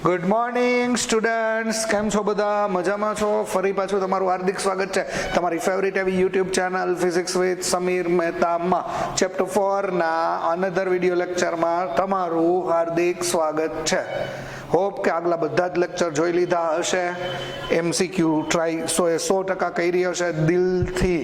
Good morning students, કેમ છો બધા? મજામાં છો? ફરી પાછું તમારું હાર્દિક સ્વાગત છે તમારી ફેવરિટ એવી YouTube channel physics with Sameer મહેતામાં ચેપ્ટર 4 ના અનધર વિડીયો લેક્ચરમાં તમારું હાર્દિક સ્વાગત છે. હોપ કે આગલા બધા જ લેક્ચર જોઈ લીધા હશે, એમસીક્યુ ટ્રાય 100% કરી હશે દિલથી.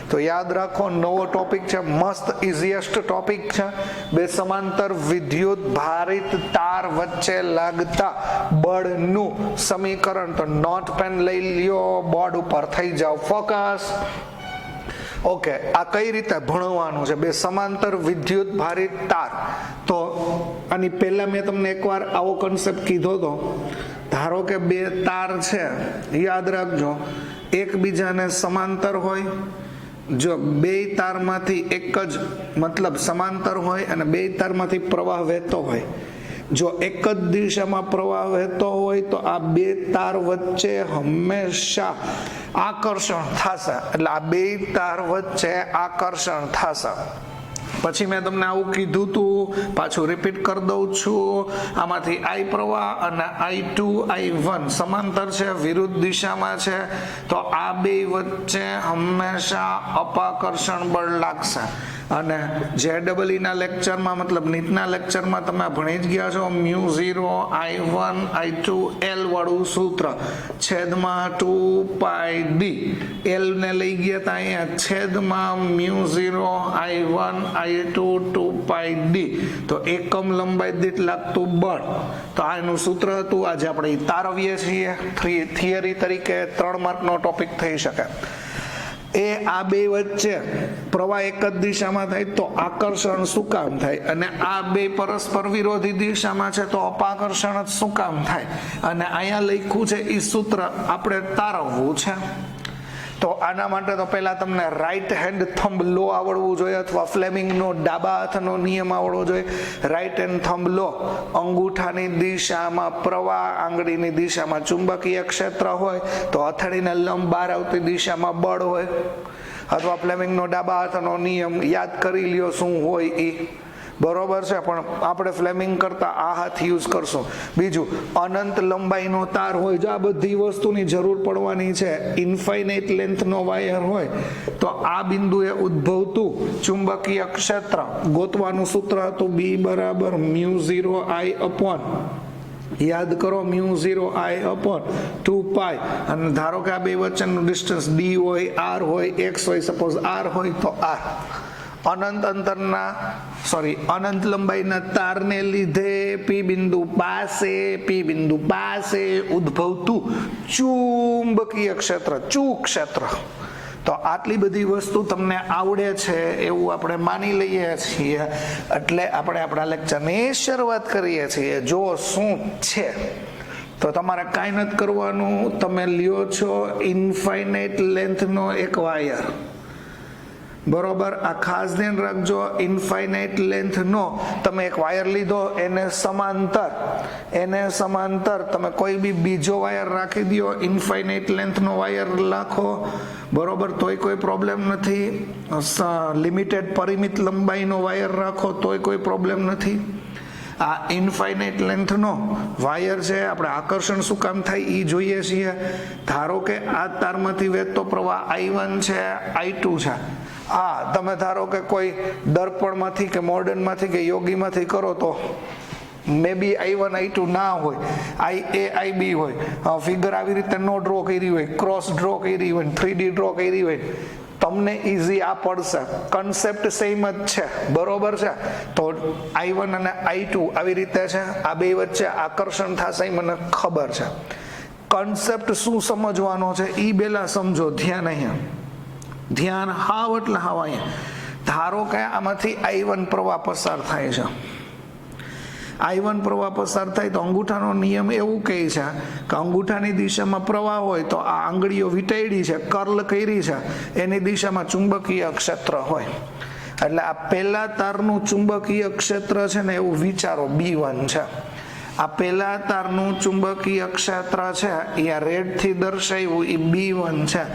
તો યાદ રાખો, નવો ટોપિક છે, મસ્ત ઇઝીએસ્ટ ટોપિક છે. બે સમાંતર વિદ્યુત ભારિત તાર વચ્ચે લાગતા બળનું સમીકરણ. તો નોટ પેન લઈ લ્યો, બોર્ડ ઉપર થઈ જાવ ફોકસ. ઓકે, આ કઈ રીતે ભણવાનું છે? બે સમાંતર વિદ્યુત ભારિત તાર. તો આની પહેલા મેં તમને એકવાર આવો કન્સેપ્ટ કીધો હતો. ધારો કે બે તાર છે, યાદ રાખજો, એકબીજાને સમાંતર હોય. જો બે તારમાંથી એક જ મતલબ સમાંતર હોય અને બે તારમાંથી પ્રવાહ વહેતો હોય. જો એક જ દિશામાં પ્રવાહ વહેતો હોય તો આ બે તાર વચ્ચે હંમેશા આકર્ષણ થશે. એટલે આ બે તાર વચ્ચે આકર્ષણ થશે. પછી મેં તમને આવું કીધું તું, પાછું રિપીટ કરી દઉં છું. આમાંથી I પ્રવાહ અને I2 I1 સમાંતર છે, વિરુદ્ધ દિશામાં છે, તો આ બે વચ્ચે હંમેશા અપાકર્ષણ બળ લાગશે. અને JEE ના લેક્ચરમાં મતલબ નીટના લેક્ચરમાં તમે ભણી જ ગયા છો, μ0 I1 I2 L વાળું સૂત્ર, છેદમાં 2πd. L ને લઈ ગયા હતા અહીંયા, છેદમાં μ0 I1 I2 2πd. તો એકમ લંબાઈ દીઠ લાગતું બળ. તો આનું સૂત્ર હતું. આજે આપણે તારવીએ છીએ થિયરી તરીકે. 3 માર્કનો ટોપિક થઈ શકે. એ આ બે વચ્ચે પ્રવાહ એક જ દિશામાં થાય તો આકર્ષણ શું કામ થાય? અને આ બે પરસ્પર વિરોધી દિશામાં છે તો અપાકર્ષણ જ શું કામ થાય? અને અહીંયા લખ્યું છે એ સૂત્ર આપણે તારવવું છે. તો આના માટે તો પહેલા તમને રાઈટ હેન્ડ થંબ લો આવડવું જોઈએ, અથવા ફ્લેમિંગનો ડાબા હાથનો નિયમ આવડવો જોઈએ. રાઈટ હેન્ડ થંબ લો, અંગૂઠાની દિશામાં પ્રવાહ, આંગળીની દિશામાં ચુંબકીય ક્ષેત્ર હોય તો હથેળીને લંબ બહાર આવતી દિશામાં બળ હોય. અથવા ફ્લેમિંગનો ડાબા હાથનો નિયમ યાદ કરી લ્યો શું હોય એ. બરોબર છે, પણ આપણે ફ્લેમિંગ કરતા આ હાથ યુઝ કરશું. બીજું, અનંત લંબાઈનો તાર હોય. જો આ બધી વસ્તુની જરૂર પડવાની છે. ઇન્ફાઇનાઇટ લેન્થનો વાયર હોય તો આ બિંદુએ ઉદ્ભવતું ચુંબકીય ક્ષેત્ર ગોતવાનું સૂત્ર હતું B બરાબર μ0I અપોન, યાદ કરો, μ0I/2π. અને ધારો કે આ બે વચ્ચેનું ડિસ્ટન્સ D હોય, R હોય, X હોય, સપોઝ R હોય તો R. અનંત લંબાઈના તારને લીધે P બિંદુ પાસે ઉદ્ભવતું ચુંબકીય ક્ષેત્ર, ક્ષેત્ર. તો આટલી બધી વસ્તુ તમને આવડે છે એવું આપણે માની લઈએ છીએ. એટલે આપણે આપણા લેક્ચરની શરૂઆત કરીએ છીએ. જો શું છે તો તમારે કાંઈ નથી કરવાનું. તમે લ્યો છો ઇન્ફાઇનાઇટ લેન્થનો એક વાયર. બરોબર, આ ખાસ ધ્યાન રાખજો. ઇન્ફાઇનાઇટ લેન્થનો તમે એક વાયર લીધો, એને સમાંતર તમે કોઈ બી બીજો વાયર રાખી દો, ઇન્ફાઇનાઇટ લેન્થનો વાયર રાખો. બરોબર, તોય કોઈ પ્રોબ્લેમ નથી. લિમિટેડ પરિમિત લંબાઈનો વાયર રાખો તોય કોઈ પ્રોબ્લેમ નથી. આ ઇન્ફાઇનાઇટ લેન્થનો વાયર છે. આપણે આકર્ષણ શું કામ થાય એ જોઈએ છીએ. ધારો કે આ તારમાંથી વહેતો પ્રવાહ I1 છે, I2 છે. તમે ધારો કે કોઈ દર્પણમાંથી કે મોડર્નમાંથી કે યોગીમાંથી કરો તો મે બી I1 I2 ના હોય, IA IB હોય. ફિગર આવી રીતે નો ડ્રો કરી હોય, ક્રોસ ડ્રો કરી હોય, 3D ડ્રો કરી હોય, તમને ઈઝી આ પડશે. કન્સેપ્ટ સેમ જ છે. બરોબર છે. તો I1 અને I2 આવી રીતે છે. આ બે વચ્ચે આકર્ષણ થશે એ મને ખબર છે. કન્સેપ્ટ શું સમજવાનો છે એ પહેલા સમજો. ધ્યાન હાવ એટલે હાવ અહીંયા. ધારો કે આમાંથી I1 પ્રવાહ પસાર થાય છે. I1 પ્રવાહ પસાર થાય તો અંગૂઠાનો નિયમ એવું કહે છે કે અંગૂઠાની દિશામાં પ્રવાહ હોય તો આ આંગળીઓ વીંટાળી છે, કર્લ કરી છે, એની દિશામાં ચુંબકીય ક્ષેત્ર હોય. એટલે આ પહેલા તારનું ચુંબકીય ક્ષેત્ર છે ને એવું વિચારો, B1 છે. આ પહેલા તારનું ચુંબકીય ક્ષેત્ર છે, અહીંયા રેડ થી દર્શાવ્યું એ B1 છે.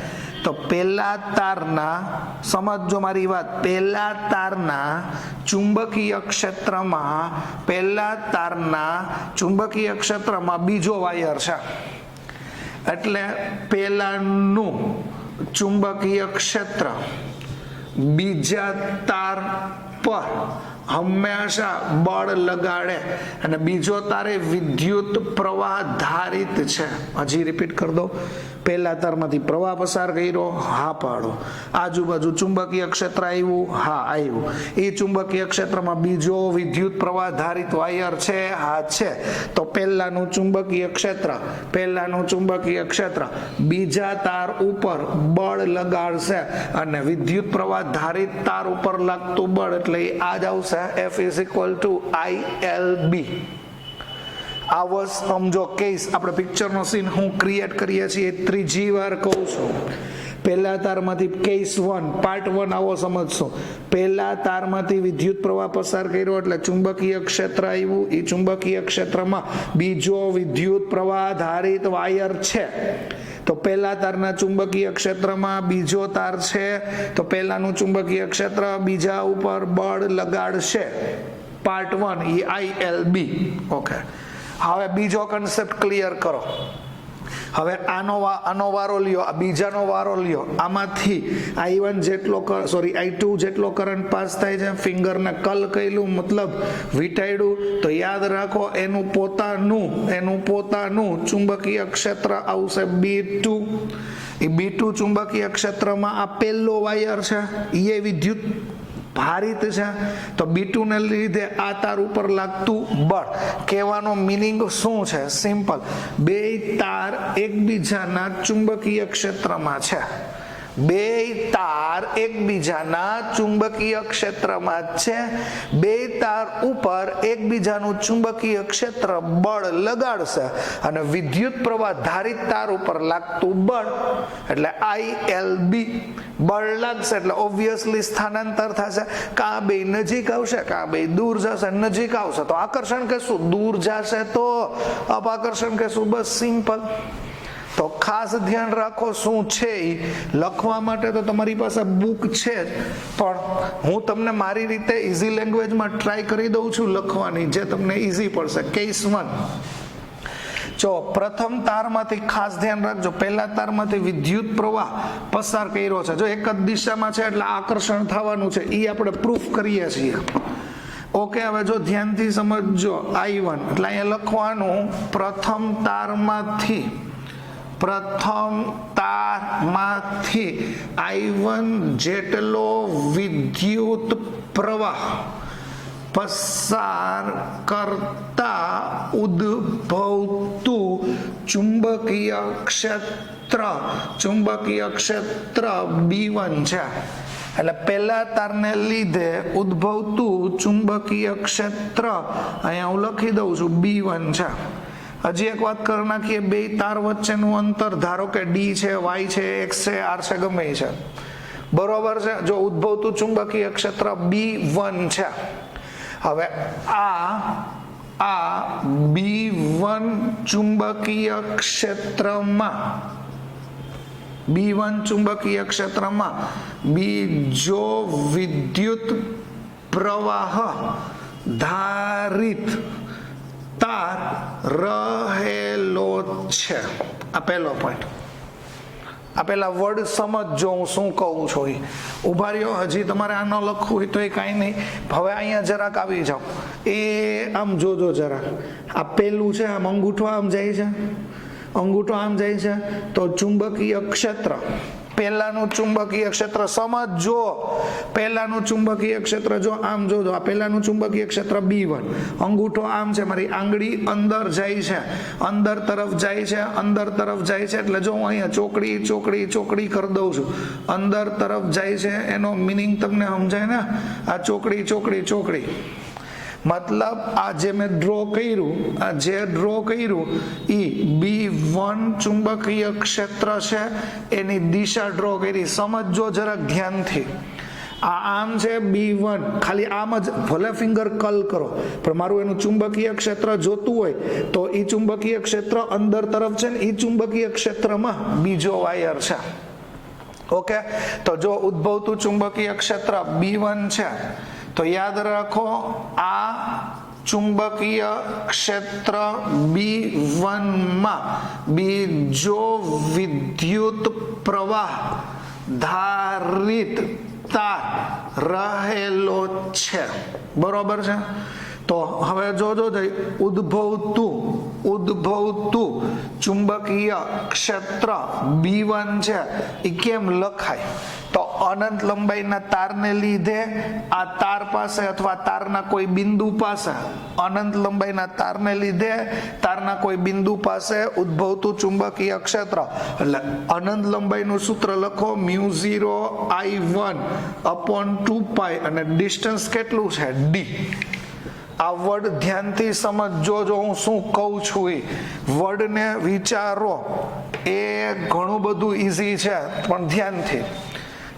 તો પહેલા તારના, સમજો મારી વાત, પહેલા તારના ચુંબકીય ક્ષેત્રમાં, પહેલા તારના ચુંબકીય ક્ષેત્રમાં બીજો વાયર છે, એટલે પહેલાનું ચુંબકીય ક્ષેત્ર બીજા તાર પર હંમેશા બળ લગાડે અને બીજો તારે વિદ્યુત પ્રવાહ ધારિત છે. હજી રિપીટ કરી દો. પહેલા તારમાંથી પ્રવાહ પસાર કર્યો, હા પાડો. આજુબાજુ ચુંબકીય ક્ષેત્ર આવ્યું, હા આવ્યું. એ ચુંબકીય ક્ષેત્રમાં બીજો વિદ્યુત પ્રવાહ ધારિત વાયર છે, હા છે. તો પહેલાનું ચુંબકીય ક્ષેત્ર, પહેલાનું ચુંબકીય ક્ષેત્ર બીજા તાર ઉપર બળ લગાડશે અને વિદ્યુત પ્રવાહ ધારિત તાર ઉપર લાગતું બળ એટલે આ જ આવશે, F is equal to ILB. આવો સમજો કેસ, આપણે પિક્ચરનો સીન હું ક્રિએટ કરીએ છીએ ત્રીજી વાર કહું છું. પહેલા તારમાંથી કેસ 1 પાર્ટ 1 આવો સમજશો. પહેલા તારમાંથી વિદ્યુત પ્રવાહ પસાર કર્યો એટલે ચુંબકીય ક્ષેત્ર આવ્યું. એ ચુંબકીય ક્ષેત્રમાં બીજો વિદ્યુત પ્રવાહ ધારિત વાયર છે. તો પહેલા તારના ચુંબકીય ક્ષેત્રમાં બીજો તાર છે, તો પહેલાનું ચુંબકીય ક્ષેત્ર બીજા ઉપર બળ લગાડશે. પાર્ટ 1 એ ILB. ઓકે, હવે બીજો કન્સેપ્ટ ક્લિયર કરો. હવે આનો વારો લ્યો, આ બીજાનો વારો લ્યો. આમાંથી I1 જેટલો I2 જેટલો કરંટ પાસ થાય છે, ફિંગરને કલ કર્યું મતલબ વીંટાળ્યું, તો યાદ રાખો એનું પોતાનું ચુંબકીય ક્ષેત્ર આવશે B2. એ B2 ચુંબકીય ક્ષેત્રમાં આ પહેલો વાયર છે, એ વિદ્યુત ભારિત છે, તો B2 ને લીધે આ તાર ઉપર લાગતું બળ. કહેવાનો મિનિંગ શું છે? સિમ્પલ. બે તાર એકબીજાના ચુંબકીય ક્ષેત્રમાં છે, બે તાર એકબીજાના ચુંબકીય ક્ષેત્રમાં છે, બે તાર ઉપર એકબીજાનું ચુંબકીય ક્ષેત્ર બળ લગાડશે અને વિદ્યુત પ્રવાહ ધારિત તાર ઉપર લાગતું બળ એટલે ILB. બળ લાગશે એટલે ઓબ્વિયસલી સ્થાનાંતર થશે, કાં બે નજીક આવશે કાં બે દૂર જશે. નજીક આવશે તો આકર્ષણ કહેશું, દૂર જશે તો અપાકર્ષણ કહેશું. બસ સિમ્પલ. તો ખાસ ધ્યાન રાખો શું છે એ લખવા માટે તો તમારી પાસે બુક છે જ, પણ હું તમને મારી રીતે ઇઝી લેંગ્વેજમાં ટ્રાય કરી દઉં છું લખવાની, જે તમને ઇઝી પડશે. કેસ 1 જો પ્રથમ તારમાંથી ખાસ ધ્યાન રાખજો, પહેલા તારમાંથી વિદ્યુત પ્રવાહ પસાર કર્યો છે, જો એક જ દિશામાં છે એટલે આકર્ષણ થવાનું છે, એ આપણે પ્રૂફ કરીએ છીએ. ઓકે, હવે જો ધ્યાનથી સમજજો I1 એટલે અહીંયા લખવાનું પ્રથમ તારમાંથી I1 જેટલો વિદ્યુત પ્રવાહ પસાર કરતા ઉદ્ભવતું ચુંબકીય ક્ષેત્ર B1 છે. એટલે પહેલા તારને લીધે ઉદ્ભવતું ચુંબકીય ક્ષેત્ર અહીંયા હું લખી દઉં છું B1 છે. હજી એક વાત કરી નાખીએ, બે તાર વચ્ચેનું અંતર ધારો કે D છે, Y છે, X છે, R છે, ગમે છે, બરોબર છે. જો ઉદ્ભવતું ચુંબકીય ક્ષેત્ર B1 છે. હવે આ B1 ચુંબકીય ક્ષેત્રમાં બીજો વિદ્યુત પ્રવાહ ધારિત તાર રહેલો છે. આ પહેલો પોઈન્ટ. આ પેલા વર્ડ સમજજો હું શું કહું છું. ઉભા રહ્યો, હજી તમારે આ ન લખવું હોય તો એ કાંઈ નહીં. હવે અહીંયા જરાક આવી જાઓ, એ આમ જોજો જરાક. આ પેલું છે, આમ અંગૂઠો આમ જાય છે, અંગૂઠો આમ જાય છે, તો ચુંબકીય ક્ષેત્ર, પહેલાનું ચુંબકીય ક્ષેત્ર સમજો. પહેલાનું ચુંબકીય ક્ષેત્ર જો આમ જોજો, આ પહેલાનું ચુંબકીય ક્ષેત્ર B1, અંગૂઠો આમ છે, મારી આંગળી અંદર જાય છે, અંદર તરફ જાય છે, અંદર તરફ જાય છે. એટલે જો હું અહીંયા ચોકડી કરી દઉં છું, અંદર તરફ જાય છે, એનો મિનિંગ તમને સમજાય ને? આ ચોકડી મતલબ આ જે મેં ડ્રો કર્યું, એ B1 ચુંબકીય ક્ષેત્ર છે, એની દિશા ડ્રો કરી. સમજો જરાક ધ્યાનથી. આ આમ છે B1, ખાલી આમ જ ભલે ફિંગર કલ કરો, પણ મારું એનું ચુંબકીય ક્ષેત્ર જોતું હોય તો એ ચુંબકીય ક્ષેત્ર અંદર તરફ છે ને, એ ચુંબકીય ક્ષેત્રમાં બીજો વાયર છે. ઓકે, તો જો ઉદ્ભવતું ચુંબકીય ક્ષેત્ર B1 છે તો યાદ રાખો આ ચુંબકીય ક્ષેત્ર B1 માં બીજો વિદ્યુત પ્રવાહ ધારિત તાર રહેલો છે, બરોબર છે. તો હવે જોજો ઉદ્ભવતું ચુંબકીય ક્ષેત્ર B1 છે એ કેમ લખાય? તો અનંત લંબાઈના તારને લીધે આ તાર પાસે અથવા તારના કોઈ બિંદુ પાસે, અનંત લંબાઈના તારને લીધે તારના કોઈ બિંદુ પાસે ઉદ્ભવતું ચુંબકીય ક્ષેત્ર, એટલે અનંત લંબાઈનું સૂત્ર લખો μ0I1/2π અને ડિસ્ટન્સ કેટલું છે d. આ વર્ડ ધ્યાનથી સમજો, જો હું શું કહું છું એ વર્ડને વિચારો. એ ઘણું બધું ઈઝી છે પણ ધ્યાનથી.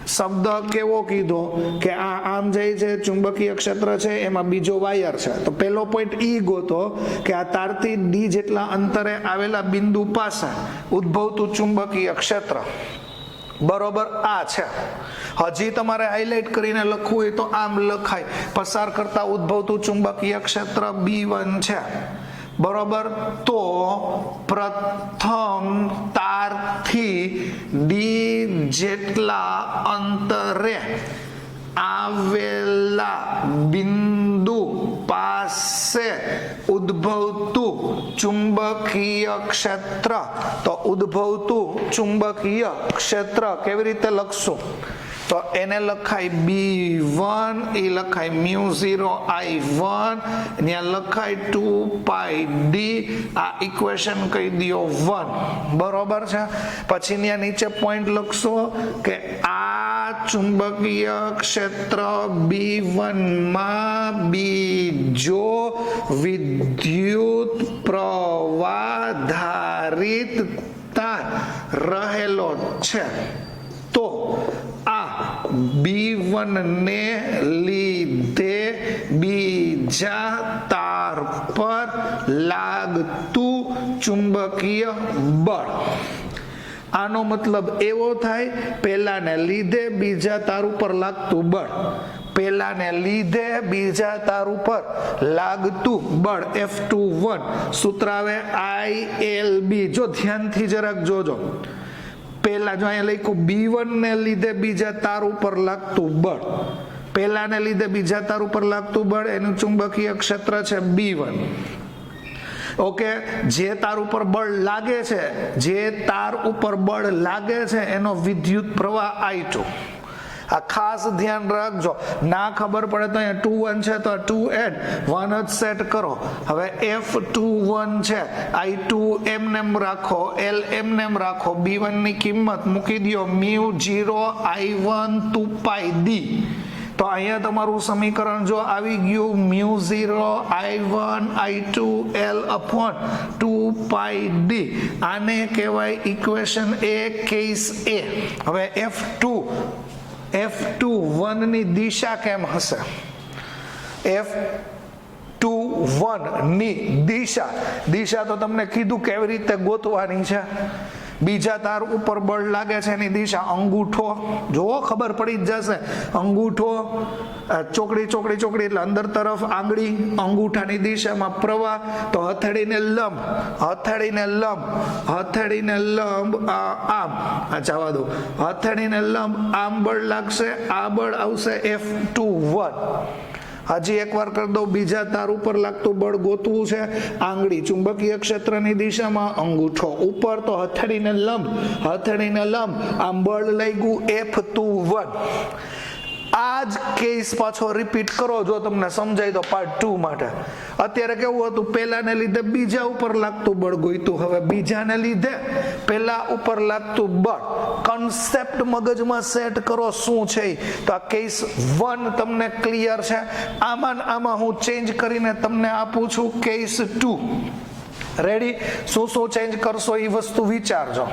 શબ્દ કેવો કીધો કે આ આમ જાય છે, ચુંબકીય ક્ષેત્ર છે, એમાં બીજો વાયર છે. તો પહેલો પોઈન્ટ ઈ ગોતો કે આ તારથી ડી જેટલા અંતરે આવેલા બિંદુ પાસે ઉદ્ભવતું ચુંબકીય ક્ષેત્ર બરોબર આ છે. હજી તમારે હાઇલાઇટ કરીને લખવું હોય તો આમ લખાય, પસાર કરતા ઉદ્ભવતું ચુંબકીય ક્ષેત્ર B1 છે, બરોબર. તો પ્રથમ તારથી ડી જેટલા અંતરે આવેલા બિંદુ પાસે ઉદ્ભવતું ચુંબકીય ક્ષેત્ર. તો ઉદ્ભવતું ચુંબકીય ક્ષેત્ર કેવી રીતે લખશું? તો એને લખાય B1, એ લખાય μ0I1, ત્યાં લખાય 2πd. આ ઇક્વેશન કહી દો 1, બરોબર છે. પછી ત્યાં નીચે પોઈન્ટ લખશો કે આ ચુંબકીય ક્ષેત્ર B1 માં બીજો વિદ્યુત પ્રવાહ ધારિત તાર રહેલો છે. તો આ B1 ને લીધે બીજા તાર પર લાગતું ચુંબકીય બળ. આનો મતલબ એવો થાય, પહેલાને લીધે બીજા તાર ઉપર લાગતું બળ, પહેલાને લીધે બીજા તાર ઉપર લાગતું બળ F21 સૂત્ર આવે ILB. જો ધ્યાનથી જરાક જોજો, પહેલા જો અહીંયા લખ્યું B1 ને લીધે બીજા તાર ઉપર લાગતું બળ, પહેલાને લીધે બીજા તાર ઉપર લાગતું બળ, એનું ચુંબકીય ક્ષેત્ર છે B1. ઓકે, જે તાર ઉપર બળ લાગે છે, જે તાર ઉપર બળ લાગે છે એનો વિદ્યુત પ્રવાહ I2. આ ખાસ ધ્યાન રાખજો, ના ખબર પડે તો અહીંયા 2 1 છે તો 2 એડ 1 જ સેટ કરો. હવે F21 છે, I2 એમનેમ રાખો, L એમનેમ રાખો, B1 ની કિંમત મૂકી દો μ0I1 2πd. તો અહીંયા તમારું સમીકરણ જો આવી ગયું μ0I1 I2 L/2πd. આને કહેવાય ઇક્વેશન A, કેસ A. હવે F21 ની દિશા કેમ હશે? F21 ની દિશા તો તમને કીધું કેવી રીતે ગોતવાની છે. બીજા તાર ઉપર બળ લાગે છે એની દિશા અંગૂઠો, જોવો ખબર પડી જ જશે. અંગૂઠો, ચોકડી ચોકડી ચોકડી એટલે અંદર તરફ આંગળી, અંગૂઠાની દિશામાં પ્રવાહ. તો હથેળીને લંબ, હથેળીને લંબ, હથેળીને લંબ આમ, જવા દો, હથેળીને લંબ આમ બળ લાગશે, આ બળ આવશે F21. હજી એકવાર કરી દઉં, બીજા તાર ઉપર લાગતું બળ ગોતવું છે, આંગળી ચુંબકીય ક્ષેત્રની દિશામાં, અંગૂઠો ઉપર, તો હથેળીને લંબ, હથેળીને લંબ આમ બળ લાગ્યું F21. આ જ કેસ પાછો રિપીટ કરો જો તમને સમજાય તો પાર્ટ 2 માટે. અત્યારે કેવું હતું, પહેલાને લીધે બીજા ઉપર લાગતું બળ ગોઈતું, હવે બીજાને લીધે પહેલા ઉપર લાગતું બળ. કન્સેપ્ટ મગજમાં સેટ કરો શું છે. તો આ કેસ 1 તમને ક્લિયર છે. આમાં હું ચેન્જ કરીને તમને આપું છું કેસ 2. રેડી? શું ચેન્જ કરશો એ વસ્તુ વિચારજો.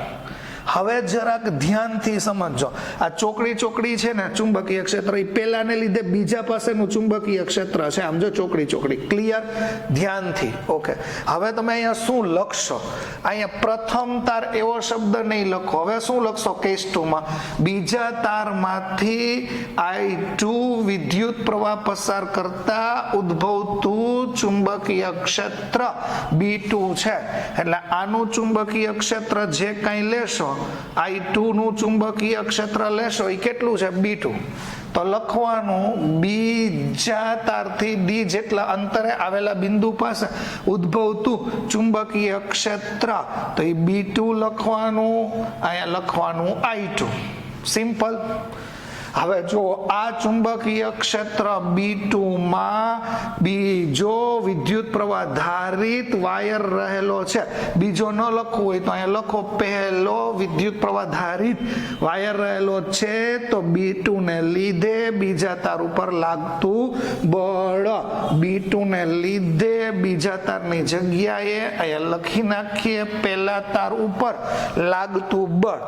હવે જરાક ધ્યાનથી સમજજો, આ ચોકડી ચોકડી છે ને ચુંબકીય ક્ષેત્ર, એ પેલાને લીધે બીજા પાસેનું ચુંબકીય ક્ષેત્ર છે. આમ જો ચોકડી ચોકડી, ક્લિયર? ધ્યાનથી. ઓકે, હવે તમે અહીંયા શું લખશો? અહીંયા પ્રથમ તાર એવો શબ્દ નહીં લખો. હવે શું લખશો? કેસ 2 માં બીજા તારમાંથી I2 વિદ્યુત પ્રવાહ પસાર કરતા ઉદ્ભવતું ચુંબકીય ક્ષેત્ર B2 છે. એટલે આનું ચુંબકીય ક્ષેત્ર જે કંઈ લેશો, I2 નું ચુંબકીય ક્ષેત્ર લેશો, એ કેટલું છે? B2. તો લખવાનું બીજા તારથી D જેટલા અંતરે આવેલા બિંદુ પાસે ઉદ્ભવતું ચુંબકીય ક્ષેત્ર, તો એ B2 લખવાનું, અહીંયા લખવાનું I2. સિમ્પલ. હવે જો આ ચુંબકીય ક્ષેત્ર B2 માં બીજો વિદ્યુત પ્રવાહ ધારિત વાયર રહેલો છે. બીજો ન લખવું હોય તો અહીંયા લખો પહેલો વિદ્યુત પ્રવાહ ધારિત વાયર રહેલો છે. તો B2 ને લીધે બીજા તાર ઉપર લાગતું બળ, B2 ને લીધે બીજા તારની જગ્યાએ અહીંયા લખી નાખીએ પહેલા તાર ઉપર લાગતું બળ,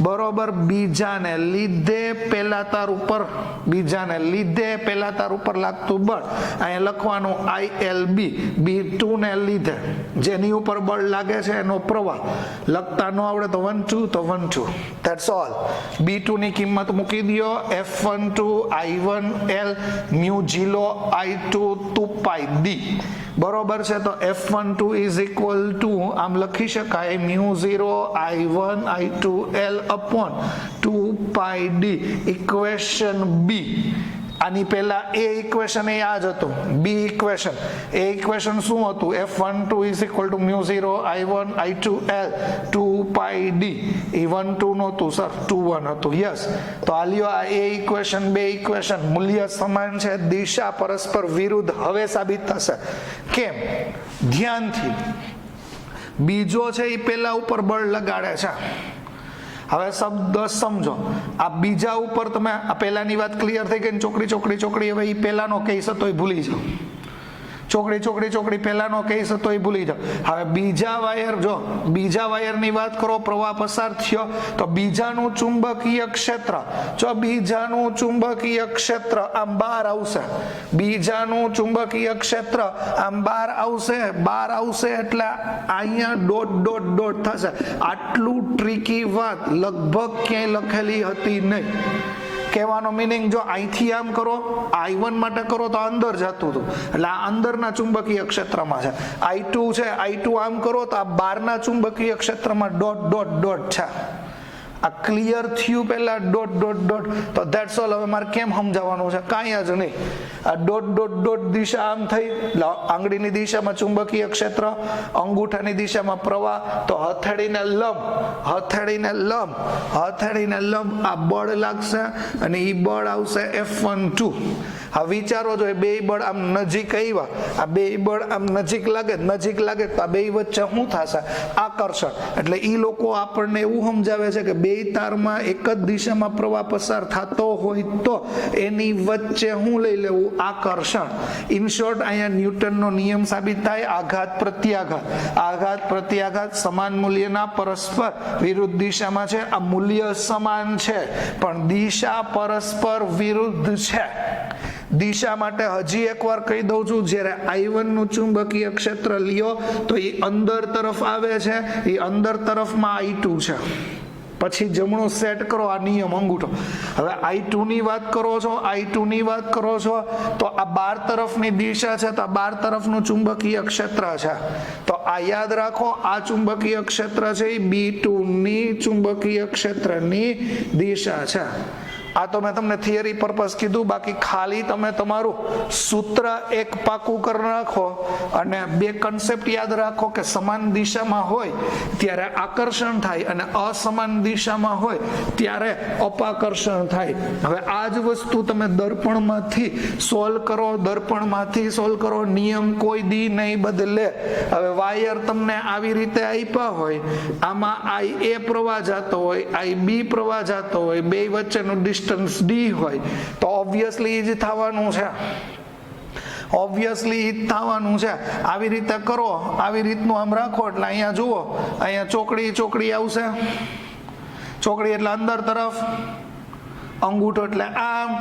બરોબર. બીજાને લીધે પહેલા તાર ઉપર, બીજાને લીધે પહેલા તાર ઉપર લાગતું બળ, અહીંયા લખવાનું ILB. B2 ને લીધે જેની ઉપર બળ લાગે છે એનો પ્રવાહ લખતા ન આવડે તો 1 2, તો 1 2. That's all. B2 ની કિંમત મૂકી દો, F12 I1L μ0 I2 2πD. બરોબર છે. તો F12 ઇઝ ઇક્વલ ટુ આમ લખી શકાય μ0 I1 I2L upon 2πD. Equation બી. આની પહેલા એ ઇક્વેશન એ આ જ હતું, બી ઇક્વેશન. એ ઇક્વેશન શું હતું? F12 is equal to μ0 I1 I2L 2πD. એ 1 2 નહોતું સર, 2 1 હતું. યસ. તો આ લ્યો, આ એ ઇક્વેશન, બે ઇક્વેશન મૂલ્ય સમાન છે, દિશા પરસ્પર વિરુદ્ધ હવે સાબિત થશે. કેમ? ધ્યાનથી. બીજો છે એ પેલા ઉપર બળ લગાડે છે. હવે શબ્દ સમજો, આ બીજા ઉપર તમે, આ પહેલાની વાત ક્લિયર થઈ ગઈ. ચોકડી ચોકડી ચોકડી, હવે એ પહેલાનો કેસ હતો એ ભૂલી જાઓ. ચોકડી ચોકડી ચોકડી પહેલાનો કેસ હતો એ ભૂલી જાઓ. હવે બીજા વાયર, જો બીજા વાયરની વાત કરો, પ્રવાહ પસાર થયો તો બીજાનું ચુંબકીય ક્ષેત્ર, જો બીજાનું ચુંબકીય ક્ષેત્ર આમ બહાર આવશે, બીજાનું ચુંબકીય ક્ષેત્ર આમ બહાર આવશે. બહાર આવશે એટલે અહીંયા ડોટ ડોટ ડોટ થશે. આટલું ટ્રીકી વાત લગભગ ક્યાંય લખેલી હતી નહીં. કહેવાનો મિનિંગ, જો અહીંથી આમ કરો, I1 માટે કરો તો અંદર જતું હતું, એટલે આ અંદરના ચુંબકીય ક્ષેત્રમાં છે. I2 છે, I2 આમ કરો તો આ બહારના ચુંબકીય ક્ષેત્રમાં ડોટ ડોટ ડોટ છે. આ ક્લિયર થયું પહેલા ડોટ ડોટ ડોટ. તો ધેટ્સ ઓલ. હવે મારે કેમ સમજાવવાનું છે? કાંઈ જ નહીં. આ ડોટ ડોટ ડોટ દિશા આમ થઈ, આંગળીની દિશામાં ચુંબકીય ક્ષેત્ર, અંગૂઠાની દિશામાં પ્રવાહ, તો હથેળીને લંબ, હથેળીને લંબ, હથેળીને લંબ આ બળ લાગશે અને એ બળ આવશે F12. હવે વિચારો, જો એ બે બળ આમ નજીક આવ્યા, આ બે બળ આમ નજીક લાગે, નજીક લાગે તો આ બે વચ્ચે શું થશે? આકર્ષણ. એટલે એ લોકો આપણને એવું સમજાવે છે કે બે તારમાં એક જ દિશામાં પ્રવાહ પસાર થતો હોય તો એની વચ્ચે શું લઈ લેવું? આકર્ષણ. ઇન શોર્ટ, અહીંયા ન્યૂટનનો નિયમ સાબિત થાય, આઘાત પ્રત્યાઘાત. આઘાત પ્રત્યાઘાત સમાન મૂલ્યના પરસ્પર વિરુદ્ધ દિશામાં છે. આ મૂલ્ય સમાન છે પણ દિશા પરસ્પર વિરુદ્ધ છે. દિશા માટે હજી એકવાર કહી દઉં છું, જ્યારે I1 નું ચુંબકીય ક્ષેત્ર લ્યો તો એ અંદર તરફ આવે છે, એ અંદર તરફમાં I2 છે. પછી જમણું સેટ કરો આ નિયમ અંગૂઠો. હવે I2 ની વાત કરો છો, I2 ની વાત કરો છો તો આ બાર તરફની દિશા છે, તો આ બાર તરફનું ચુંબકીય ક્ષેત્ર છે. તો આ યાદ રાખો, આ ચુંબકીય ક્ષેત્ર છે એ B2 ની ચુંબકીય ક્ષેત્રની દિશા છે. આ તો મેં તમને થિયરી પર્પઝ કીધું, બાકી ખાલી તમે તમારું સૂત્ર એક પાકું કરી નાખો અને બે કન્સેપ્ટ યાદ રાખો કે સમાન દિશામાં હોય ત્યારે આકર્ષણ થાય અને અસમાન દિશામાં હોય ત્યારે અપાકર્ષણ થાય. હવે આ જ વસ્તુ તમે દર્પણમાંથી સોલ્વ કરો, દર્પણમાંથી સોલ્વ કરો, નિયમ કોઈ દી નહીં બદલે. હવે વાયર તમને આવી રીતે આપ્યા હોય, આમાં IA પ્રવાહ જતો હોય, IB પ્રવાહ જતો હોય, બે વચ્ચેનું ડિસ્ટન્સ D હોય, તો ઓબ્વિયસલી એ જ થવાનું છે. ઓબ્વિયસલી થવાનું છે. આવી રીતે કરો, આવી રીતનું આમ રાખો એટલે અહીંયા જુઓ, અહીંયા ચોકડી ચોકડી આવશે, ચોકડી એટલે અંદર તરફ, અંગૂઠો એટલે આમ.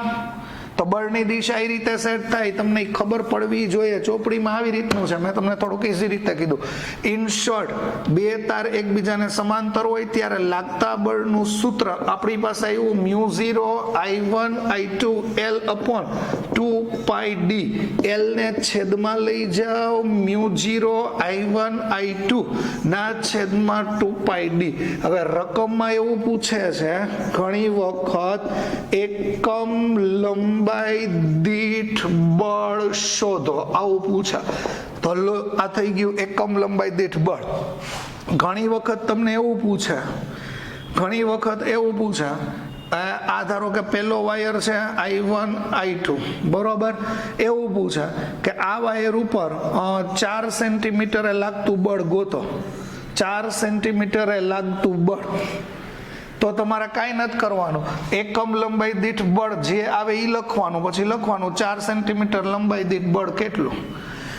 તો બળની દિશા એ રીતે સેટ થાય, તમને ખબર પડવી જોઈએ. ચોપડીમાં આવી રીતનું છે, મેં તમને થોડુંક ઈઝી રીતે કીધું. ઇન શોર્ટ, બે તાર એકબીજાને સમાંતર હોય ત્યારે લાગતા બળનું સૂત્ર આપણી પાસે આવ્યું μ0 I1 I2 L upon 2 pi d. L ને છેદમાં લઈ જાઓ, μ0 I1 I2 ના છેદમાં 2 pi d. હવે રકમમાં એવું પૂછે છે ઘણી વખત એકમ લંબાઈ દીઠ બળ શોધો, આવું પૂછા. તો આ થઈ ગયું એકમ લંબાઈ દીઠ બળ. ઘણી વખત તમને એવું પૂછે, આ ધારો કે પેલો વાયર છે I1 I2, બરોબર. એવું પૂછે કે આ વાયર ઉપર 4 સેન્ટીમીટરે લાગતું બળ ગોતો. 4 સેન્ટીમીટરે લાગતું બળ. તો તમારે કાંઈ નથી કરવાનું, એકમ લંબાઈ દીઠ બળ જે આવે એ લખવાનું, પછી લખવાનું 4 સેન્ટીમીટર લંબાઈ દીઠ બળ કેટલું.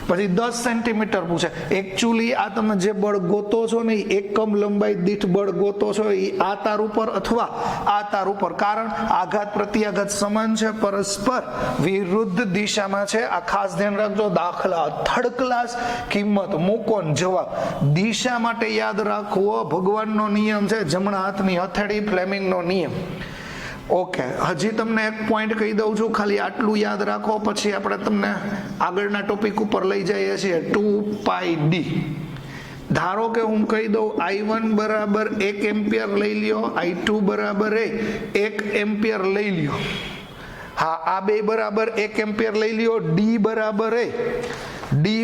પછી 10 સેન્ટીમીટર પૂછે. એકચ્યુઅલી આ તમે જે બળ ગોતો છો ને, એકમ લંબાઈ દીઠ બળ ગોતો છો એ આ તાર ઉપર અથવા આ તાર ઉપર, કારણ આઘાત પ્રત્યાઘાત સમાન છે, પરસ્પર વિરુદ્ધ દિશામાં છે. આ ખાસ ધ્યાન રાખજો. દાખલા થર્ડ ક્લાસ, કિંમત મૂકો ને જવાબ. દિશા માટે યાદ રાખવો ભગવાનનો નિયમ છે, જમણા હાથની હથેળી, ફ્લેમિંગનો નિયમ. ઓકે, હજી તમને એક પોઈન્ટ કહી દઉં છું, ખાલી આટલું યાદ રાખો, પછી આપણે તમને આગળના ટોપિક ઉપર લઈ જઈએ છીએ. 2 pi d. ધારો કે હું કહી દઉં I1 બરાબર 1 એમ્પિયર લઈ લ્યો, I2 બરાબર 1 એમ્પિયર લઈ લ્યો. હા, આ બે બરાબર 1 એમ્પિયર લઈ લ્યો. D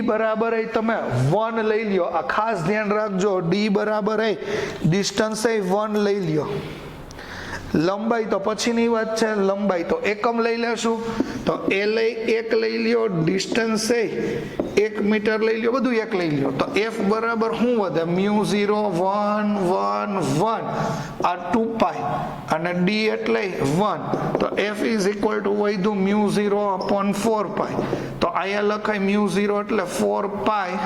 બરાબર તમે 1 લઈ લ્યો. આ ખાસ ધ્યાન રાખજો, D બરાબર ડિસ્ટન્સ 1 લઈ લ્યો. લંબાઈ તો પછીની વાત છે, લંબાઈ તો એકમ લઈ લેશું. તો L 1 લઈ લ્યો, ડિસ્ટન્સ 1 મીટર લઈ લ્યો, બધું 1 લઈ લ્યો. તો F બરાબર શું વધે, μ0 1 1 1, આ 2 પાઈ અને D એટલે 1. તો F ઇઝ ઇક્વલ ટુ વધ્યું μ0 upon 4 પાઈ. તો અહીંયા લખાય μ0 એટલે 4 પાઈ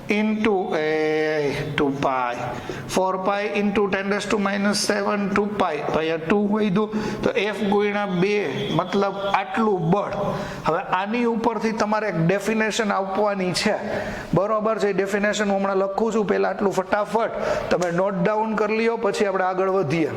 into 2 pi, 4 pi into 10⁻⁷ 2 pi. તો અહીંયા 2 વધ્યું. તો F ગુણ્યા 2 મતલબ આટલું બળ. હવે આની ઉપરથી તમારે એક ડેફિનેશન આપવાની છે, બરોબર છે. ડેફિનેશન હું હમણાં લખું છું, પહેલા આટલું ફટાફટ તમે નોટ ડાઉન કરી લ્યો, પછી આપણે આગળ વધીએ.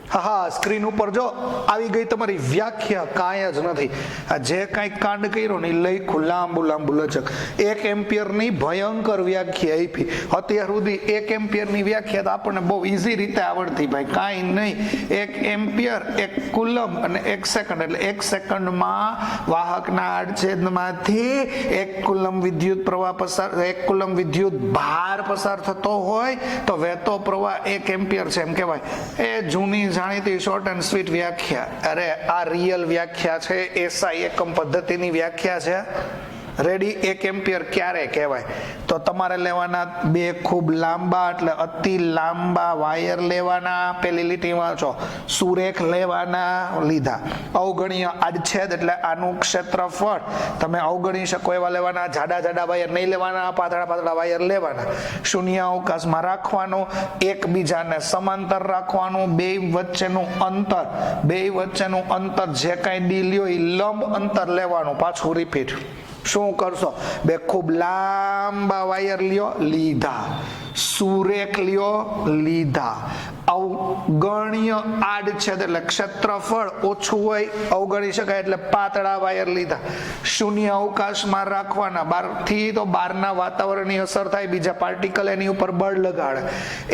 હા, સ્ક્રીન ઉપર જો આવી ગઈ તમારી વ્યાખ્યા. કાંઈ જ નથી, આ જે કાંઈ કાંડ કર્યો ને એ લખ્યું લાંબુ લચક. 1 એમ્પિયરની ભયંકર વ્યાખ્યા આપી. અત્યાર સુધી 1 એમ્પિયરની વ્યાખ્યા તો આપણને બહુ ઈઝી રીતે આવડતી ભાઈ, કાંઈ નહીં. 1 એમ્પિયર 1 કુલમ અને 1 સેકન્ડ, એટલે 1 સેકન્ડમાં વાહકના આડછેદમાંથી 1 કુલમ વિદ્યુત પ્રવાહ પસાર, 1 કુલમ વિદ્યુત ભાર પસાર થતો હોય તો વહેતો પ્રવાહ 1 એમ્પિયર છે એમ કહેવાય. એ જૂની જાણીતી શોર્ટ એન્ડ સ્વીટ વ્યાખ્યા. અરે આ રિયલ વ્યાખ્યા છે, એસઆઈ એકમ પદ્ધતિની વ્યાખ્યા છે. રેડી. 1 એમ્પિયર ક્યારે કહેવાય, તો તમારે લેવાના 2 ખૂબ લાંબા એટલે અતિ લાંબા વાયર લેવાના. પેલી લીટીમાં છો સુરેખ લેવાના, લીધા. અવગણીય આડછેદ એટલે આનું ક્ષેત્રફળ તમે અવગણી શકો એવા લેવાના. જાડા વાયર નહીં લેવાના, પાતળા વાયર લેવાના. શૂન્ય અવકાશમાં રાખવાનું, એકબીજાને સમાંતર રાખવાનું. બે વચ્ચેનું અંતર જે કાંઈ ડી લ્યો એ લંબ અંતર લેવાનું. પાછું રિપીટ. શું કરશો, 2 ખૂબ લાંબા વાયર લ્યો, લીધા. સુરેખ લ્યો, લીધા. અવગણ્ય આડછેદ એટલે ક્ષેત્રફળ ઓછું હોય, અવગણી શકાય એટલે પાતળા વાયર લીધા. શૂન્ય અવકાશમાં રાખવાના. બહારથી તો બહારના વાતાવરણની અસર થાય, બીજા પાર્ટિકલ એની ઉપર બળ લગાડે.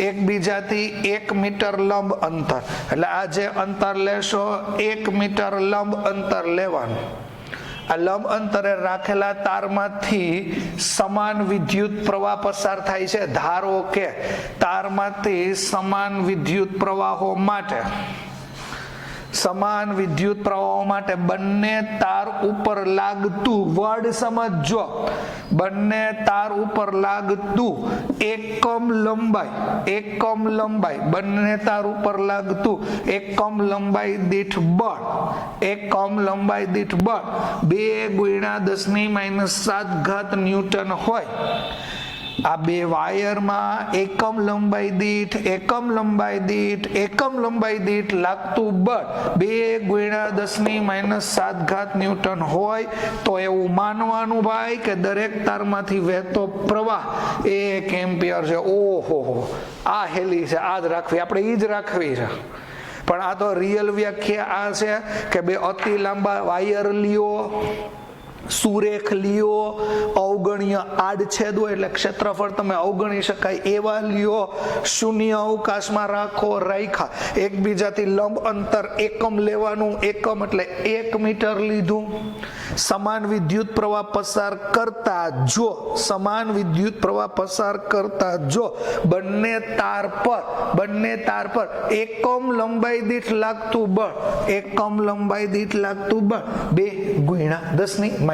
એકબીજાથી 1 મીટર લંબ અંતર, એટલે આ જે અંતર લેશો 1 મીટર લંબ અંતર લેવાનું. આ લંબ અંતરે રાખેલા તારમાંથી સમાન વિદ્યુત પ્રવાહ પસાર થાય છે. ધારો કે તારમાંથી સમાન વિદ્યુત પ્રવાહો માટે બંને તાર ઉપર લાગતું, વર્ડ સમજો, બંને તાર ઉપર લાગતું એકમ લંબાઈ, બંને તાર ઉપર લાગતું એકમ લંબાઈ દીઠ બળ 2 × 10⁻⁷ ન્યૂટન હોય. આ બે વાયરમાં એકમ લંબાઈ દીઠ લાગતું બળ 2 × 10⁻⁷ ન્યૂટન હોય તો એવું માનવાનું ભાઈ કે દરેક તારમાંથી વહેતો પ્રવાહ 1 એમ્પિયર છે. ઓહો, આ હેલી છે, આ જ રાખવી, આપણે ઈ જ રાખવી છે. પણ આ તો રિયલ વ્યાખ્યા આ છે કે બે અતિ લાંબા વાયર લ્યો, સુરેખ લ્યો, અવગણ્ય આડછેદ હોય એટલે ક્ષેત્રફળ તમે અવગણી શકાય એવા લ્યો, શૂન્ય અવકાશમાં રાખ્યા, એકબીજાથી લંબ અંતર એકમ લેવાનું, એકમ એટલે 1 મીટર લીધું. સમાન વિદ્યુત પ્રવાહ પસાર કરતા જો બંને તાર પર એકમ લંબાઈ દીઠ લાગતું બળ 2 × 10⁻⁷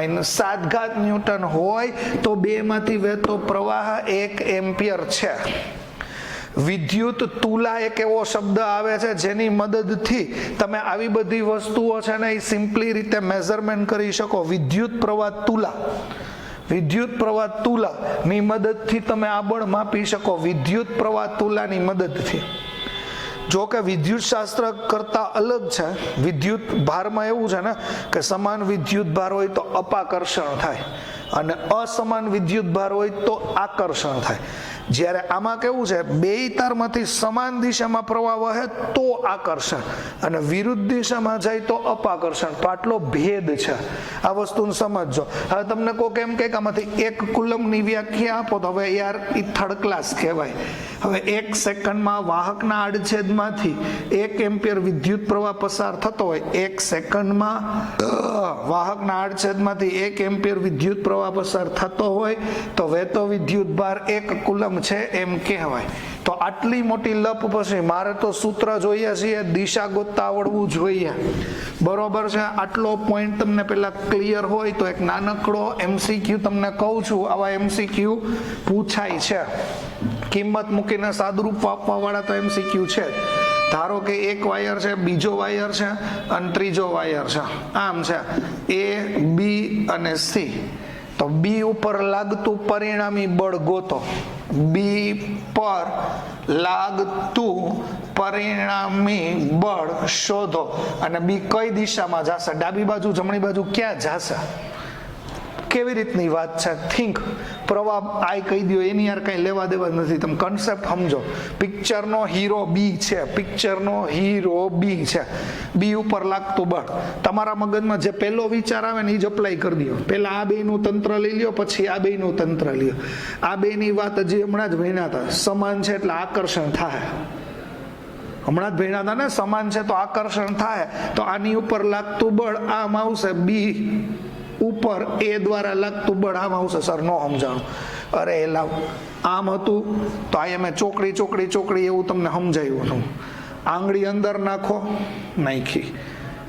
ન્યૂટન હોય તો 2 માંથી વહેતો પ્રવાહ 1 એમ્પિયર છે. વિદ્યુત તુલા એક એવો શબ્દ આવે છે જેની મદદથી તમે આવી બધી વસ્તુઓ છે ને એ સિમ્પલી રીતે મેઝરમેન્ટ કરી શકો. વિદ્યુત પ્રવાહ તુલાની મદદથી તમે આ બળ માપી શકો. વિદ્યુત પ્રવાહ તુલાની મદદથી. જો કે વિદ્યુત શાસ્ત્ર કરતા અલગ છે. વિદ્યુત ભારમાં એવું છે ને કે સમાન વિદ્યુત ભાર હોય તો અપાકર્ષણ થાય અને અસમાન વિદ્યુત ભાર હોય તો આકર્ષણ થાય. જ્યારે આમાં કેવું છે, બે તારમાંથી સમાન દિશામાં પ્રવાહ વહે તો આકર્ષણ અને વિરુદ્ધ દિશામાં જાય તો અપાકર્ષણ. તો આટલો ભેદ છે, આ વસ્તુને સમજજો. હવે તમને કોઈ કેમ કે આમાંથી 1 કુલમની વ્યાખ્યા આપો તો હવે યાર એ થર્ડ ક્લાસ કહેવાય. હવે 1 સેકન્ડમાં વાહકના આડછેદમાંથી 1 એમ્પિયર વિદ્યુત પ્રવાહ પસાર થતો હોય, 1 સેકન્ડમાં વાહકના આડછેદમાંથી 1 એમ્પિયર વિદ્યુત પ્રવાહ પસાર થતો હોય તો વહેતો વિદ્યુત ભાર 1 કુલમ છે એમ કહેવાય. તો આટલી મોટી લપ પછી મારે તો સૂત્ર જોઈએ છીએ, દિશા ગોતતા આવડવું જોઈએ, બરોબર છે. આટલો પોઈન્ટ તમને પેલા ક્લિયર હોય તો એક નાનકડો MCQ તમને કહું છું, આવા MCQ પૂછાય છે. કિંમત મૂકીને સાદુરૂપ આપવા વાળા તો MCQ છે જ. ધારો કે એક વાયર છે, બીજો વાયર છે અને ત્રીજો વાયર છે, આમ છે A, B અને C. તો B ઉપર લાગતું પરિણામી બળ ગોતો. B પર લાગતું પરિણામી બળ શોધો અને B કઈ દિશામાં જશે, ડાબી બાજુ જમણી બાજુ ક્યાં જશે, કેવી રીતની વાત છે. થિંક પ્રવાહ આઈ કહી દો એની યાર કઈ લેવા દેવા નથી. તમે કન્સેપ્ટ સમજો. પિક્ચરનો હીરો બી છે, બી ઉપર લાગતું બળ. તમારા મગજમાં જે પહેલો વિચાર આવે ને એ જ અપ્લાય કરી દો. પહેલા આ બેનું તંત્ર લઈ લ્યો, પછી આ બેનું તંત્ર લ્યો. આ બેની વાત હજી હમણાં જ ભણ્યા હતા, સમાન છે એટલે આકર્ષણ થાય. હમણાં જ ભણ્યા હતા ને, સમાન છે તો આકર્ષણ થાય. તો આની ઉપર લાગતું બળ આમ આવશે, બી ઉપર એ દ્વારા લાગતું બળ આમ આવશે. સર નો સમજાણું. અરે લાવ, આમ હતું તો આ મેં ચોકડી એવું તમને સમજાયું હતું. આંગળી અંદર નાખો, નાખી,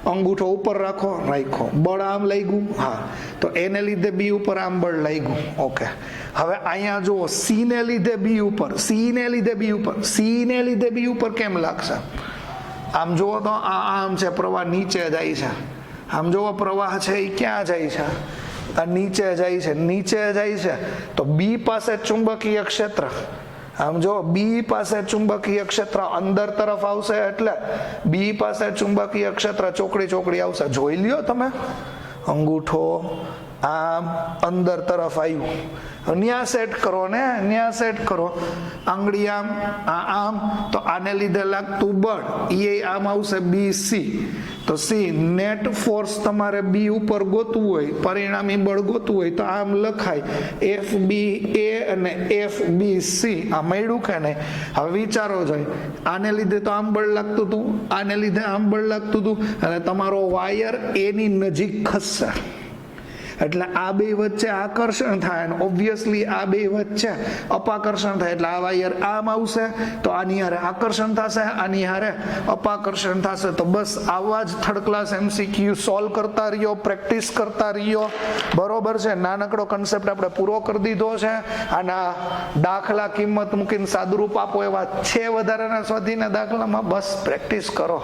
અંગૂઠો ઉપર રાખ્યો, બળ આમ લાગ્યું, હા, તો એને લીધે બી ઉપર આમ બળ લાગ્યું. ઓકે, હવે અહીંયા જુઓ, સી ને લીધે બી ઉપર કેમ લાગશે? આમ જુઓ તો આમ છે, પ્રવાહ નીચે જાય છે. આમ જોવો પ્રવાહ છે એ ક્યાં જાય છે? આ નીચે જાય છે. તો બી પાસે ચુંબકીય ક્ષેત્ર, આમ જો બી પાસે ચુંબકીય ક્ષેત્ર અંદર તરફ આવશે એટલે બી પાસે ચુંબકીય ક્ષેત્ર ચોકડી આવશે. જોઈ લ્યો તમે, અંગૂઠો આમ અંદર તરફ આવ્યું, ન્યા સેટ કરો, આંગળી આમ, તો આને લીધે લાગતું બળ એ આમ આવશે BC. તો સી નેટ ફોર્સ તમારે બી ઉપર ગોતવું હોય, પરિણામી બળ ગોતવું હોય તો આમ લખાય FBA અને FBC. આ મળ્યું કે નહીં? હવે વિચારો જોઈએ, આને લીધે તો આમ બળ લાગતું હતું, આને લીધે આમ બળ લાગતું હતું અને તમારો વાયર એની નજીક ખસશે એટલે આ બે વચ્ચે આકર્ષણ થાય અને ઓબ્વિયસલી આ બે વચ્ચે અપાકર્ષણ થાય એટલે આ વાયર આમ આવશે તો આની હારે આકર્ષણ થશે, આની હારે અપાકર્ષણ થશે. તો બસ આવા જ થર્ડ ક્લાસ MCQ સોલ્વ કરતા રહ્યો, પ્રેક્ટિસ કરતા રહ્યો, બરોબર છે. નાનકડો કન્સેપ્ટ આપણે પૂરો કરી દીધો છે. આના દાખલા કિંમત મૂકીને સાદુરૂપ આપો એવા છે વધારાના સ્વાધ્યાયના દાખલામાં, બસ પ્રેક્ટિસ કરો.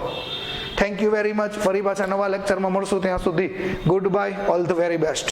Thank you very much. ફરી પાછા નવા લેક્ચરમાં મળશું, ત્યાં સુધી good bye, all the very best.